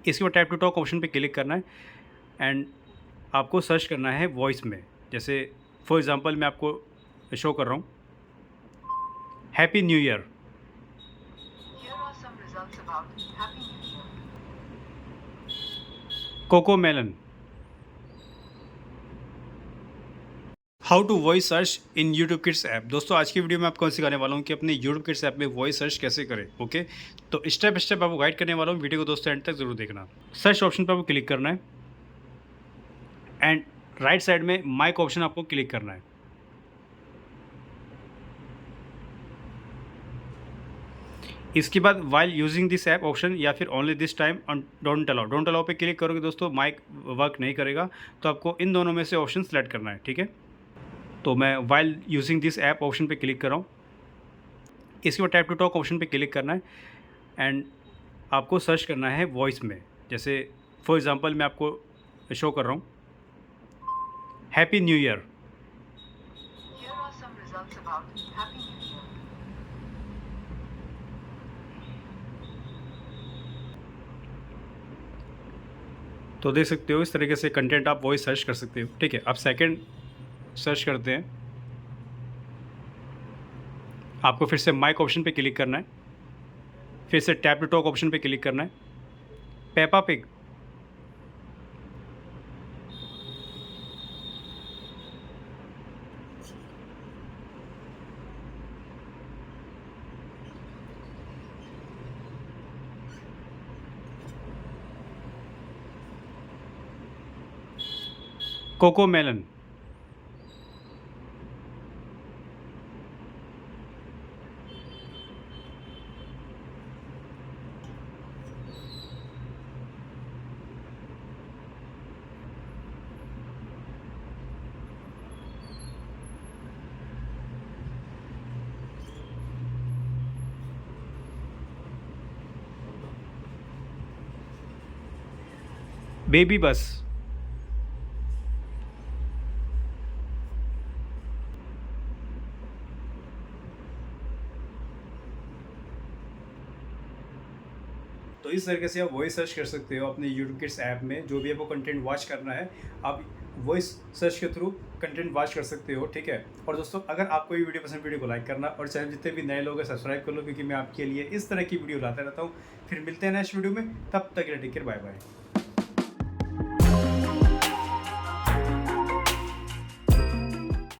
इसके बाद tap to talk option पे क्लिक करना है एंड आपको सर्च करना है वॉइस में। जैसे फॉर एग्ज़ाम्पल मैं आपको शो कर रहा हूँ, happy new year. Here are some results about Happy New Year. Cocomelon. How to voice search in YouTube kids app. दोस्तों आज की वीडियो में आपको सिखाने वाला हूँ कि अपने यूट्यूब किड्स ऐप में वॉइस सर्च कैसे करें। ओके, तो स्टेप स्टेप आपको गाइड करने वाला हूँ, वीडियो को दोस्तों एंड तक जरूर देखना। सर्च ऑप्शन पर आपको क्लिक करना है एंड राइट साइड में माइक ऑप्शन आपको क्लिक करना है। इसके बाद while using this app option या फिर only this time don't allow पे क्लिक करोगे दोस्तों माइक वर्क नहीं करेगा, तो आपको इन दोनों में से ऑप्शन सेलेक्ट करना है। ठीक है, तो मैं while using this app option पे क्लिक कर रहा हूँ। इसके बाद टैप टू टॉक ऑप्शन पे क्लिक करना है एंड आपको सर्च करना है वॉइस में। जैसे फॉर एग्ज़ाम्पल मैं आपको शो कर रहा हूँ, happy new year. Here are some results about Happy New Year. तो देख सकते हो इस तरीके से कंटेंट आप वॉइस सर्च कर सकते हो। ठीक है, अब सेकंड सर्च करते हैं। आपको फिर से माइक ऑप्शन पे क्लिक करना है, फिर से टैप टू टॉक ऑप्शन पे क्लिक करना है। Peppa Pig. Cocomelon. Baby Bus. तो इस तरीके से आप वॉइस सर्च कर सकते हो अपने यूट्यूब किड्स ऐप में। जो भी आपको कंटेंट वॉच करना है आप वॉइस सर्च के थ्रू कंटेंट वॉच कर सकते हो। ठीक है, और दोस्तों अगर आपको ये वीडियो पसंद, वीडियो को लाइक करना और चैनल जितने भी नए लोग हैं सब्सक्राइब कर लो, क्योंकि मैं आपके लिए इस तरह की वीडियो लाता रहता हूँ। फिर मिलते हैं नेक्स्ट वीडियो में, तब तक के लिए टेक केयर, बाय बाय।